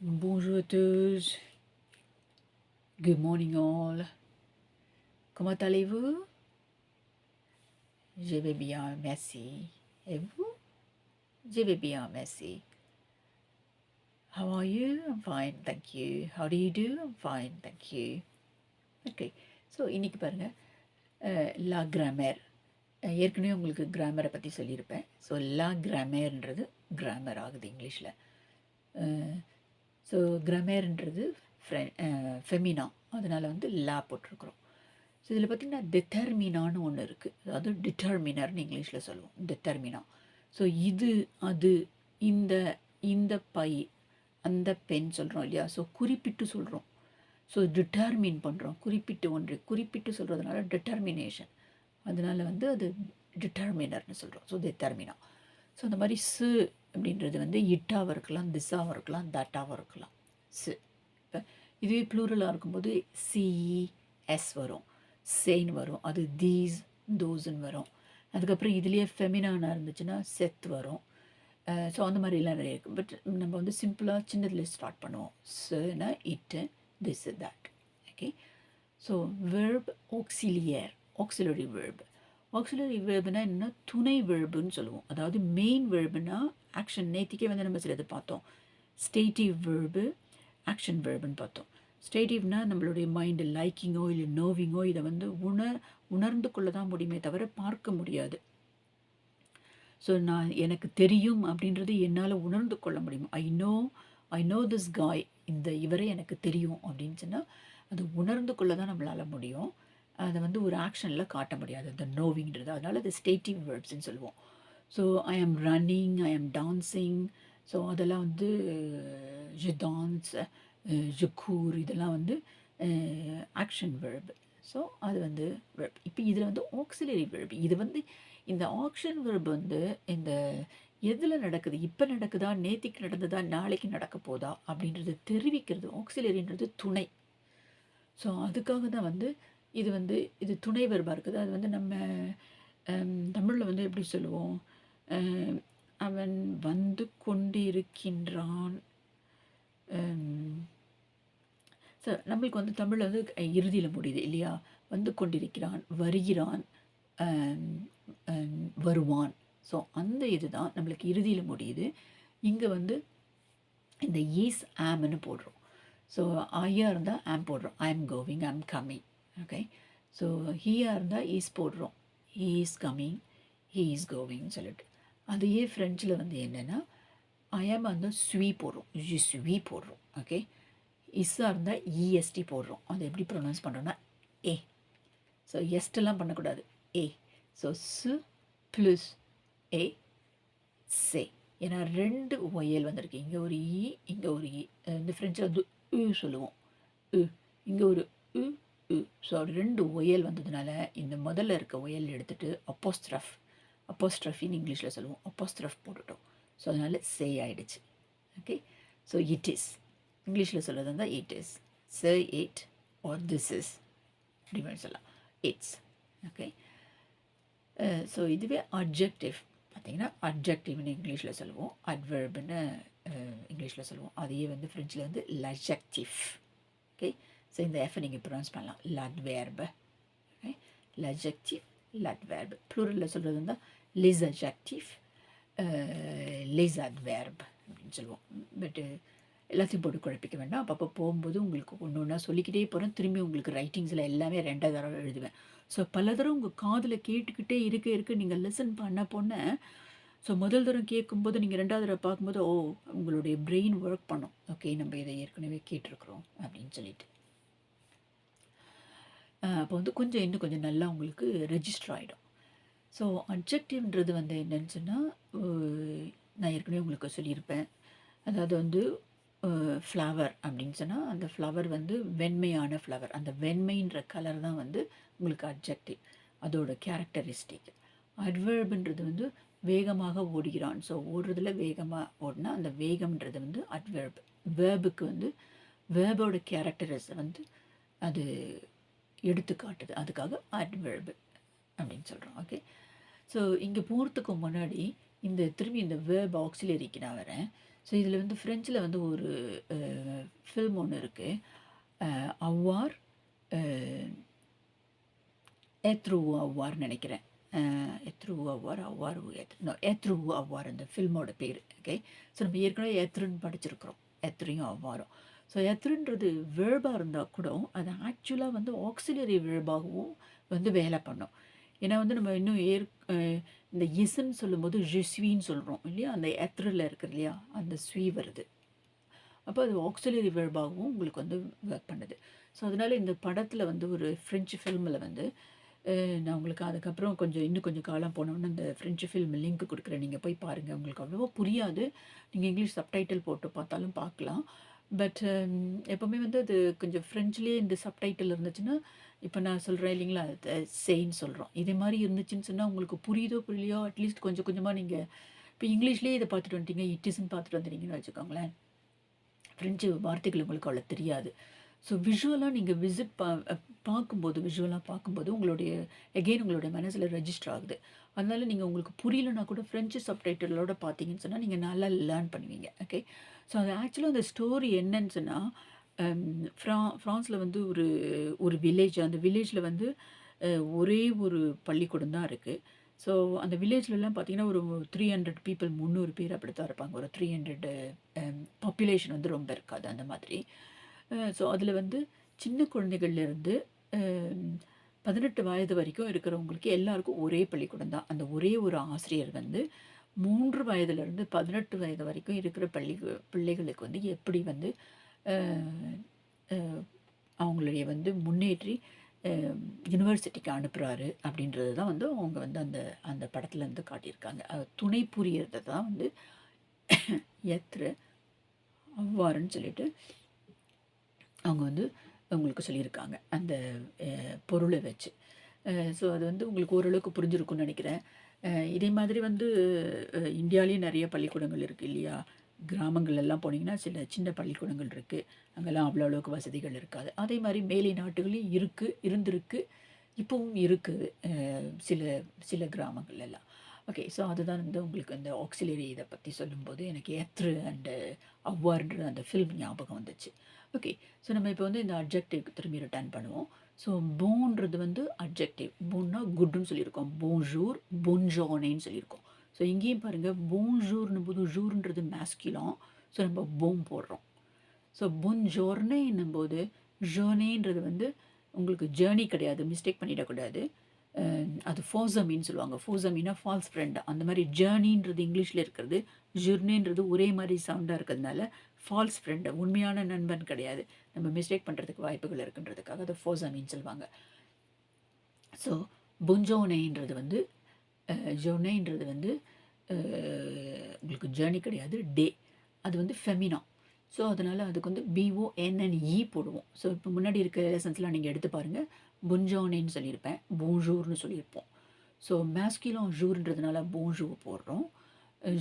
Bonjour à tous. Good morning all. Comment allez-vous? Je vais bien, merci. Et vous? Je vais bien, merci. How are you? I'm fine, thank you. How do you do? I'm fine, thank you. Okay. So இன்றைக்கி பாருங்கள் லா grammar. ஏற்கனவே உங்களுக்கு கிராமரை பற்றி சொல்லியிருப்பேன். So லா கிராமர்ன்றது grammar ஆகுது இங்கிலீஷில். So கிராமர்ன்றது Femina, அதனால் வந்து லா போட்டிருக்கிறோம். ஸோ இதில் பார்த்திங்கன்னா டெட்டர்மினான்னு ஒன்று இருக்குது. அதாவது டிட்டர்மினர்னு இங்கிலீஷில் சொல்லுவோம், டெட்டர்மினா. ஸோ இது அது இந்த இந்த பை அந்த பென் சொல்கிறோம் இல்லையா. ஸோ குறிப்பிட்டு சொல்கிறோம். ஸோ டிட்டர்மின் பண்ணுறோம், குறிப்பிட்டு சொல்கிறதுனால டிட்டர்மினேஷன். அதனால் வந்து அது டிட்டர்மினர்னு சொல்கிறோம். ஸோ டெட்டர்மினா. ஸோ அந்த மாதிரி சு அப்படின்றது வந்து இட்டாகவும் இருக்கலாம், திசாவும் இருக்கலாம், தட்டாகவும் இருக்கலாம். சு. இப்போ இதுவே ப்ளூரலாக இருக்கும்போது சிஇ எஸ் வரும், சேன் வரும், அது தீஸ் தோஸ்ன்னு வரும். அதுக்கப்புறம் இதுலேயே ஃபெமினானாக இருந்துச்சுன்னா செத் வரும். ஸோ அந்த மாதிரிலாம் நிறைய இருக்குது. பட் நம்ம வந்து சிம்பிளாக சின்னதுலேயே ஸ்டார்ட் பண்ணுவோம். சுனா இட்டு, this that. Okay. So verb auxiliary, auxiliary verb. Auxiliary வெர்புனா என்னென்னா துணை வெர்புன்னு சொல்லுவோம். அதாவது மெயின் வெர்புனா ஆக்ஷன். நேற்றுக்கே வந்து நம்ம சிலது பார்த்தோம். ஸ்டேட்டிவ் வெர்பு, ஆக்ஷன் வெர்புன்னு பார்த்தோம். ஸ்டேட்டிவ்னா நம்மளுடைய மைண்டு லைக்கிங்கோ இல்லை நோவிங்கோ இதை வந்து உணர்ந்து கொள்ள தான் முடியுமே தவிர பார்க்க முடியாது. ஸோ நான் எனக்கு தெரியும் அப்படின்றது என்னால் உணர்ந்து கொள்ள முடியும். ஐ நோ திஸ் காய், இந்த இவரே எனக்கு தெரியும் அப்படின்னு சொன்னால் அது உணர்ந்து கொள்ள தான் நம்மளால் முடியும். அதை வந்து ஒரு ஆக்ஷனில் காட்ட முடியாது, அந்த நோவிங்கிறது. அதனால் அது ஸ்டேட்டிவ் வேர்ப்ஸ்ன்னு சொல்லுவோம். ஸோ ஐ ஆம் ரன்னிங், ஐ ஆம் டான்ஸிங். ஸோ அதெல்லாம் வந்து ஜு டான்ஸ், ஜு கூர், இதெல்லாம் வந்து ஆக்ஷன் வேர்பு. ஸோ அது வந்து வேர்ப். இப்போ இதில் வந்து ஆக்சிலரி வேர்பு. இது வந்து இந்த ஆக்ஷன் வேர்பு வந்து இந்த எதில் நடக்குது, இப்போ நடக்குதா, நேத்திக்கு நடந்ததா, நாளைக்கு நடக்க போதா அப்படின்றது தெரிவிக்கிறது. ஆக்சிலரின்றது துணை. ஸோ அதுக்காக தான் வந்து இது துணை வெர்பாக இருக்குது. அது வந்து நம்ம தமிழில் வந்து எப்படி சொல்லுவோம், அவன் வந்து கொண்டிருக்கின்றான். ஸோ நம்மளுக்கு வந்து தமிழில் வந்து இறுதியில் முடியுது இல்லையா. வந்து கொண்டிருக்கிறான், வருகிறான், வருவான். ஸோ அந்த இதுதான் நம்மளுக்கு இறுதியில் முடியுது. இங்கே வந்து இந்த ஈஸ் ஆம்னு போடுறோம். ஸோ ஐயா இருந்தால் ஆம் போடுறோம், I am going, I am coming. Okay. So ஹீயாக இருந்தால் ஈஸ் போடுறோம், he is coming, he is கோவிங்னு சொல்லிட்டு. அதையே ஃப்ரெஞ்சில் வந்து என்னென்னா ஐ ஆம் வந்து ஸ்வீ போடுறோம், ஜி ஸ்வீ போடுறோம். ஓகே. இஸ்ஸாக இருந்தால் இஎஸ்டி போடுறோம். அதை எப்படி ப்ரொனவுன்ஸ் பண்ணுறோன்னா ஏ. ஸோ எஸ்டெல்லாம் பண்ணக்கூடாது, ஏ. ஸோ சு ப்ளஸ் ஏ சே. ஏன்னா 2 ஒயல் வந்திருக்கு. இங்கே ஒரு இ, இங்கே ஒரு இ. இந்த ஃப்ரெஞ்சில் வந்து சொல்லுவோம், இங்கே ஒரு ஸோ 2 ஒயல் வந்ததுனால இந்த முதல்ல இருக்க ஒயல் எடுத்துகிட்டு அப்போஸ்ட்ரஃபின்னு இங்கிலீஷில் சொல்லுவோம், அப்போஸ்ட்ரஃப் போட்டுட்டோம். ஸோ அதனால் சே ஆகிடுச்சு. ஓகே. ஸோ இட் இஸ், இங்கிலீஷில் சொல்கிறது இருந்தால் it is, say it or this is அப்படின்னு சொல்லலாம், இட்ஸ். ஓகே. ஸோ இதுவே அட்ஜெக்டிவ் பார்த்திங்கன்னா அட்ஜெக்டிவ்னு இங்கிலீஷில் சொல்லுவோம், அட்வெர்ப்னு இங்கிலீஷில் சொல்லுவோம். அதையே வந்து ஃப்ரெஞ்சில் வந்து லஜெக்டிவ். ஓகே. ஸோ இந்த எஃபை நீங்கள் ப்ரொனவுன்ஸ் பண்ணலாம், லட்வேர்பு. ஓகே. லஜெக்டிவ், லட்வேர்பு. ப்ளூரலில் சொல்கிறது இருந்தால் லிஸ் அட்ஜெக்டிவ், லிஸ் அட்வேர்ப் அப்படின்னு சொல்லுவோம். பட்டு எல்லாத்தையும் போட்டு குழப்பிக்க வேண்டாம். அப்பப்போ போகும்போது உங்களுக்கு ஒன்று ஒன்றா சொல்லிக்கிட்டே போகிறேன். திரும்பி உங்களுக்கு ரைட்டிங்ஸில் எல்லாமே 2 தடவை எழுதுவேன். ஸோ பல தடவை உங்கள் காதில் கேட்டுக்கிட்டே இருக்க நீங்கள் லிசன் பண்ண ஸோ முதல் தடவை கேட்கும்போது நீங்கள் 2வது தடவை பார்க்கும்போது உங்களுடைய பிரெயின் ஒர்க் பண்ணும். ஓகே, நம்ம இதை ஏற்கனவே கேட்டிருக்கிறோம் அப்படின்னு சொல்லிட்டு. அப்போ வந்து இன்னும் கொஞ்சம் நல்லா உங்களுக்கு ரெஜிஸ்டர் ஆகிடும். ஸோ அட்ஜெக்டிவ்ன்றது வந்து என்னன்னு சொன்னால், நான் ஏற்கனவே உங்களுக்கு சொல்லியிருப்பேன். அதாவது வந்து ஃப்ளவர் அப்படின்னு சொன்னால் அந்த ஃப்ளவர் வந்து வெண்மையான ஃப்ளவர். அந்த வெண்மைன்ற கலர் தான் வந்து உங்களுக்கு அட்ஜெக்டிவ், அதோட கேரக்டரிஸ்டிக். அட்வெர்புன்றது வந்து வேகமாக ஓடுகிறான். ஸோ ஓடுறதுல வேகமாக ஓடினா அந்த வேகம்ன்றது வந்து அட்வெர்ப். வேர்புக்கு வந்து வேர்போட கேரக்டரிஸ் வந்து அது எடுத்துக்காட்டுது, அதுக்காக அட்வெர்பு அப்படின்னு சொல்கிறோம். ஓகே. ஸோ இங்கே போகிறதுக்கு முன்னாடி திரும்பி இந்த வேர்ப் ஆக்சிலரிக்கு நான் வரேன். ஸோ இதில் வந்து ஃப்ரெஞ்சில் வந்து ஒரு ஃபில்ம் ஒன்று இருக்குது. அவ்வார் ஏத்ரு அவ்வார்னு நினைக்கிறேன். எத்ரு அவ்வார் அவ்வார் ஏத்ரு அவ்வார் அந்த ஃபில்மோட பேர். ஓகே, ஸோ நம்ம ஏற்கனவே ஏத்ருன்னு படிச்சிருக்கிறோம், ஏத்ரையும் அவ்வாரும். ஸோ எத்ருன்றது வேர்பாக இருந்தால் கூட அது ஆக்சுவலாக வந்து ஆக்சிலரி வேர்பாகவும் வந்து வேலை பண்ணும். ஏன்னா வந்து நம்ம இன்னும் இந்த இசுன்னு சொல்லும்போது ஜெஸ்வின்னு சொல்கிறோம் இல்லையா, அந்த எத்ரில் இருக்குது இல்லையா, அந்த ஸ்வீ வருது. அப்போ அது ஆக்சிலரி வேர்பாகவும் உங்களுக்கு வந்து ஒர்க் பண்ணுது. ஸோ அதனால் இந்த படத்தில் வந்து ஒரு ஃப்ரெஞ்சு ஃபில்மில் வந்து நான் உங்களுக்கு அதுக்கப்புறம் இன்னும் கொஞ்சம் காலம் போனோன்னே அந்த ஃப்ரெஞ்சு ஃபில்ம் லிங்க் கொடுக்குறேன், நீங்கள் போய் பாருங்கள். உங்களுக்கு அவ்வளோவா புரியாது, நீங்கள் இங்கிலீஷ் சப்டைட்டில் போட்டு பார்த்தாலும் பார்க்கலாம். பட் எப்போவுமே வந்து அது கொஞ்சம் ஃப்ரெஞ்சுலேயே இந்த சப்டைட்டில் இருந்துச்சுன்னா, இப்போ நான் சொல்கிறேன் இல்லைங்களா, செய்ன்னு சொல்கிறோம், இதே மாதிரி இருந்துச்சுன்னு சொன்னால் உங்களுக்கு புரியுதோ புரியலையோ அட்லீஸ்ட் கொஞ்சம் கொஞ்சமாக நீங்கள் இப்போ இங்கிலீஷ்லேயே இதை பார்த்துட்டு வந்துட்டீங்க, இட்டிஸ்ன்னு பார்த்துட்டு வந்துட்டீங்கன்னு வச்சுக்கோங்களேன், ஃப்ரெஞ்சு வார்த்தைகள் உங்களுக்கு அவ்வளோ தெரியாது. ஸோ விஷுவலாக நீங்கள் விஷுவலாக பார்க்கும்போது உங்களுடைய மனசில் ரெஜிஸ்டர் ஆகுது. அதனால நீங்கள் உங்களுக்கு புரியலன்னா கூட ஃப்ரெஞ்சு சப்டைட்டிலோட பார்த்தீங்கன்னு சொன்னால் நீங்கள் நல்லா லேர்ன் பண்ணுவீங்க. ஓகே, ஸோ அது ஆக்சுவலாக அந்த ஸ்டோரி என்னன்னு சொன்னால், ஃப்ரான்ஸில் வந்து ஒரு ஒரு வில்லேஜ், அந்த வில்லேஜில் வந்து ஒரே ஒரு பள்ளிக்கூடம் தான் இருக்குது. ஸோ அந்த வில்லேஜ்லலாம் பார்த்தீங்கன்னா ஒரு 300 பீப்புள், 300 பேர் அப்படி தான் இருப்பாங்க. ஒரு 300 பாப்புலேஷன் வந்து ரொம்ப இருக்காது அந்த மாதிரி. ஸோ அதில் வந்து சின்ன குழந்தைகள்லேருந்து 18 வயது வரைக்கும் இருக்கிறவங்களுக்கு எல்லாருக்கும் ஒரே பள்ளிக்கூடம் தான். அந்த ஒரே ஒரு ஆசிரியர் வந்து 3 வயதுலேருந்து 18 வயது வரைக்கும் இருக்கிற பிள்ளைகளுக்கு வந்து எப்படி வந்து அவங்களுடைய வந்து முன்னேற்றி யூனிவர்சிட்டிக்கு அனுப்புகிறாரு அப்படின்றது தான் வந்து அவங்க வந்து அந்த அந்த படத்தில் வந்து காட்டியிருக்காங்க. துணை புரியறது தான் வந்து எத்ரு அவ்வாறுன்னு சொல்லிட்டு அவங்க வந்து உங்களுக்கு சொல்லியிருக்காங்க அந்த பொருளை வச்சு. ஸோ அது வந்து உங்களுக்கு ஓரளவுக்கு புரிஞ்சிருக்கும்னு நினைக்கிறேன். இதே மாதிரி வந்து இந்தியாவிலேயும் நிறைய பள்ளிக்கூடங்கள் இருக்குது இல்லையா, கிராமங்கள்லாம் போனீங்கன்னா சில சின்ன பள்ளிக்கூடங்கள் இருக்குது, அங்கெல்லாம் அவ்வளோ அளவுக்கு வசதிகள் இருக்காது. அதே மாதிரி மேலை நாட்டுகளையும் இருந்திருக்கு, இப்போவும் இருக்குது சில சில கிராமங்கள்லாம். ஓகே, ஸோ அதுதான் வந்து உங்களுக்கு அந்த ஆக்சிலரி இதை பற்றி சொல்லும்போது எனக்கு எத்ரு அண்டு அவ்வாறுன்ற அந்த ஃபில்ம் ஞாபகம் வந்துச்சு. ஓகே, ஸோ நம்ம இப்போ வந்து இந்த அட்ஜெக்டிவ்க்கு திரும்பி ரிட்டர்ன் பண்ணுவோம். ஸோ போன்றது வந்து அட்ஜெக்டிவ், போன்னா குட்னு சொல்லியிருக்கோம், போன்ஜூர் பொன்ஜோனேன்னு சொல்லியிருக்கோம். ஸோ இங்கேயும் பாருங்கள், போன்ஜூர்னும் போது ஜூர்ன்றது மேஸ்கிலம், ஸோ நம்ம போம் போடுறோம். ஸோ பொன்ஜோர்னேன்னும் போது ஜோனேன்றது வந்து உங்களுக்கு ஜேர்னி கிடையாது, மிஸ்டேக் பண்ணிடக்கூடாது. அது ஃபோசமின்னு சொல்லுவாங்க, ஃபோசமின்னா ஃபால்ஸ் ஃப்ரெண்ட். அந்த மாதிரி ஜேர்னின்றது இங்கிலீஷில் இருக்கிறது, ஜுர்னேன்றது ஒரே மாதிரி சவுண்டாக இருக்கிறதுனால ஃபால்ஸ் ஃப்ரெண்டு, உண்மையான நண்பன் கிடையாது, நம்ம மிஸ்டேக் பண்ணுறதுக்கு வாய்ப்புகள் இருக்குன்றதுக்காக அதை ஃபோசமின்னு சொல்லுவாங்க. ஸோ பொன்ஜோனேன்றது வந்து ஜோனேன்றது வந்து உங்களுக்கு ஜேர்னி கிடையாது, டே. அது வந்து ஃபெமினா. ஸோ அதனால் அதுக்கு வந்து BONNE போடுவோம். ஸோ இப்போ முன்னாடி இருக்க லெசன்ஸ்லாம் நீங்கள் எடுத்து பாருங்கள், பொன்ஜோனேன்னு சொல்லியிருப்பேன், போன்ஜூர்னு சொல்லியிருப்போம். ஸோ மேஸ்கிலம் ஜூர்ன்றதுனால போன்ஜூர் போடுறோம்,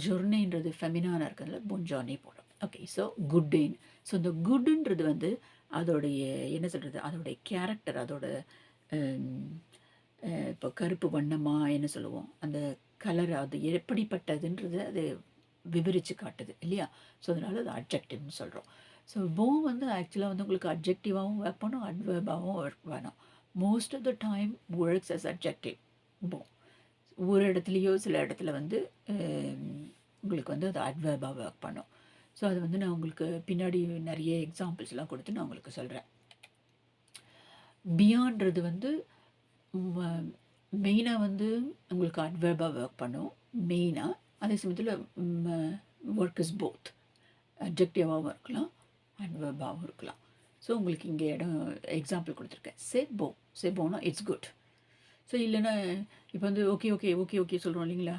ஜொர்னேன்றது ஃபெமினான இருக்கிறதுனால பொன்ஜானே போடுறோம். Okay, so குட்டேன். ஸோ இந்த குட்டுன்றது வந்து அதோடைய என்ன சொல்கிறது, அதோடைய கேரக்டர், அதோட இப்போ கருப்பு வண்ணமாக என்ன சொல்லுவோம், அந்த கலர் அது எப்படிப்பட்டதுன்றது அது விவரித்து காட்டுது இல்லையா. ஸோ அதனால் அது அட்ஜெக்டிவ்னு சொல்கிறோம். ஸோ வந்து ஆக்சுவலாக வந்து உங்களுக்கு அட்ஜெக்டிவாகவும் ஒர்க் பண்ணும், அட்வர்பாகவும் ஒர்க் வேணும். Most of the time works as adjective. ஒரு இடத்துலையோ சில இடத்துல வந்து உங்களுக்கு வந்து அது அட்வர்பாக ஒர்க் பண்ணும். ஸோ அது வந்து நான் உங்களுக்கு பின்னாடி நிறைய எக்ஸாம்பிள்ஸ்லாம் கொடுத்து நான் உங்களுக்கு சொல்கிறேன். பியான்றது வந்து மெயினாக வந்து உங்களுக்கு அட்வர்பாக ஒர்க் பண்ணும் மெயினாக. அதே சமயத்தில் ஒர்க் இஸ் போத், அட்ஜெக்டிவாகவும் இருக்கலாம், அட்வர்பாகவும் இருக்கலாம். ஸோ உங்களுக்கு இங்கே எக்ஸாம்பிள் கொடுத்துருக்கேன். செபோனா இட்ஸ் குட். ஸோ இல்லைன்னா இப்போ வந்து ஓகே ஓகே ஓகே ஓகே சொல்கிறோம் இல்லைங்களா,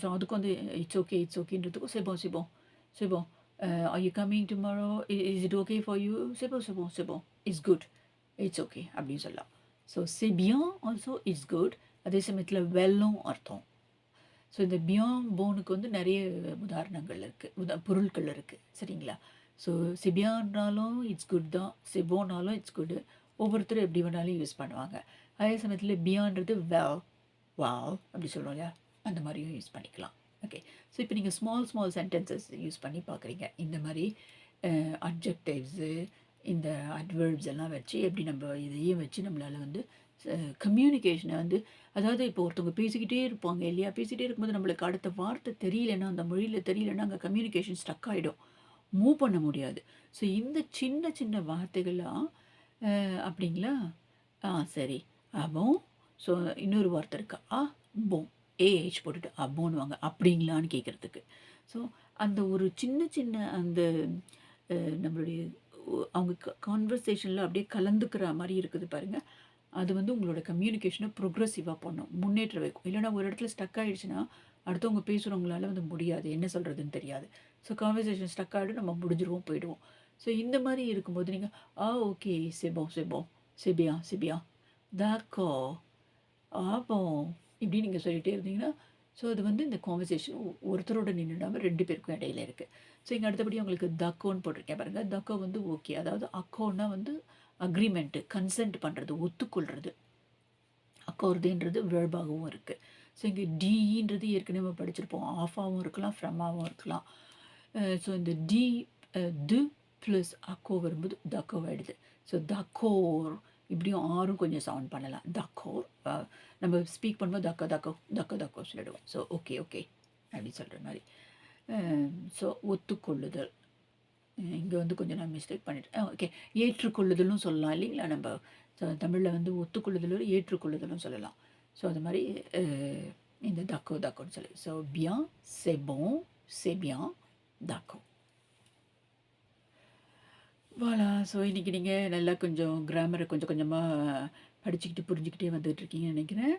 ஸோ அதுக்கு வந்து இட்ஸ் ஓகேன்றதுக்கும் செபோன் are you coming tomorrow, is it okay for you, செபோன் இட்ஸ் குட், இட்ஸ் ஓகே அப்படின்னு சொல்லலாம். ஸோ பியான் ஆல்சோ இட்ஸ் குட். அதே சமயத்தில் வெல்லும் அர்த்தம். ஸோ இந்த போனுக்கு வந்து நிறைய உதாரணங்கள் இருக்குது, பொருட்கள் இருக்குது, சரிங்களா. ஸோ சிபியான்னாலும் இட்ஸ் குட் தான், செபோனாலும் இட்ஸ் குட். ஒவ்வொருத்தரும் எப்படி வேணாலும் யூஸ் பண்ணுவாங்க. அதே சமயத்தில் பியான்றது வாவ் அப்படி சொல்கிறோம் இல்லையா, அந்த மாதிரியும் யூஸ் பண்ணிக்கலாம். ஓகே. ஸோ இப்போ நீங்கள் ஸ்மால் ஸ்மால் சென்டென்சஸ் யூஸ் பண்ணி பார்க்குறீங்க. இந்த மாதிரி அட்ஜெக்டிவ்ஸு, இந்த அட்வெர்ப்ஸ் எல்லாம் வச்சு எப்படி நம்ம இதையும் வச்சு நம்மளால் வந்து கம்யூனிகேஷனை வந்து, அதாவது இப்போ ஒருத்தவங்க பேசிக்கிட்டே இருப்பாங்க இல்லையா? பேசிகிட்டே இருக்கும்போது நம்மளுக்கு அடுத்த வார்த்தை தெரியலன்னா, அந்த மொழியில் தெரியலன்னா அங்கே கம்யூனிகேஷன் ஸ்டக் ஆகிடும். மூவ் பண்ண முடியாது. ஸோ இந்த சின்ன சின்ன வார்த்தைகள்லாம் அப்படிங்களா? சரி. அபோன். ஸோ இன்னொரு வார்த்தை இருக்கு. போன். ஏஹெச் போட்டுட்டு அபோன்னுவாங்க. அப்படிங்களான்னு கேட்குறதுக்கு. ஸோ அந்த ஒரு சின்ன சின்ன அந்த நம்மளுடைய அவங்க கான்வர்சேஷனில் அப்படியே கலந்துக்கிற மாதிரி இருக்குது பாருங்கள். அது வந்து உங்களோட கம்யூனிகேஷனை ப்ரொக்ரெசிவாக பண்ணும், முன்னேற்ற வைக்கும். இல்லைனா ஒரு இடத்துல ஸ்டக் ஆகிடுச்சுன்னா அடுத்தவங்க பேசுகிறவங்களால வந்து முடியாது, என்ன சொல்கிறதுன்னு தெரியாது. ஸோ கான்வர்சேஷன் ஸ்டக் ஆகிடும், நம்ம முடிஞ்சிருவோம், போயிடுவோம். ஸோ இந்த மாதிரி இருக்கும்போது நீங்கள் ஓகே, செபோம் செபோம், செபியா செபியா, தாக்கோ, ஆபோம், இப்படி நீங்கள் சொல்லிகிட்டே இருந்தீங்கன்னா, ஸோ அது வந்து இந்த கான்வர்சேஷன் ஒருத்தரோட நின்றுடாமல் 2 பேருக்கும் இடையில இருக்குது. ஸோ இங்கே அடுத்தபடி உங்களுக்கு தக்கோன்னு போட்டிருக்கேன் பாருங்கள். தக்கோ வந்து ஓகே, அதாவது அக்கோன்னா வந்து அக்ரிமெண்ட்டு, கன்சென்ட் பண்ணுறது, ஒத்துக்கொள்கிறது. அக்கோர்தேன்றது வேர்பாகவும் இருக்குது. ஸோ இங்கே டின்றது ஏற்கனவே படிச்சிருப்போம். ஆஃபாகவும் இருக்கலாம், ஃப்ரம்மாகவும் இருக்கலாம். ஸோ இந்த டி து ப்ளஸ் அக்கோ வரும்போது தக்கோவாயிடுது. ஸோ தக்கோர், இப்படியும் ஆரும் கொஞ்சம் சவுண்ட் பண்ணலாம். தக்கோர், நம்ம ஸ்பீக் பண்ணும்போது தக்கோ தக்கோ தக்கோ தக்கோ சொல்லிடுவோம். ஸோ ஓகே ஓகே அப்படின்னு சொல்கிற மாதிரி. ஸோ ஒத்துக்கொள்ளுதல், இங்கே வந்து கொஞ்சம் நான் மிஸ்டேக் பண்ணிட்டேன். ஓகே, ஏற்றுக்கொள்ளுதலும் சொல்லலாம் இல்லைங்களா? நம்ம தமிழில் வந்து ஒத்துக்கொள்ளுதலும் ஏற்றுக்கொள்ளுதலும் சொல்லலாம். ஸோ அது மாதிரி இந்த தக்கோ தக்கோன்னு சொல்லி. ஸோ பியான், c'est bon, c'est bien, d'accord. வாலா. ஸோ இன்றைக்கி நீங்கள் நல்லா கொஞ்சம் கிராமரை கொஞ்சம் கொஞ்சமாக படிச்சுக்கிட்டு புரிஞ்சுக்கிட்டே வந்துட்டுருக்கீங்கன்னு நினைக்கிறேன்.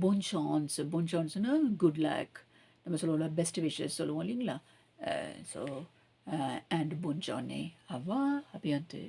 போன் ஷான்ஸ், போன் ஷான்ஸ்னா குட் லக், நம்ம சொல்லுவோம்ல பெஸ்ட் விஷஸ் சொல்லுவோம் இல்லைங்களா? ஸோ அண்ட் போன் ஜானே, அவா அபியந்து.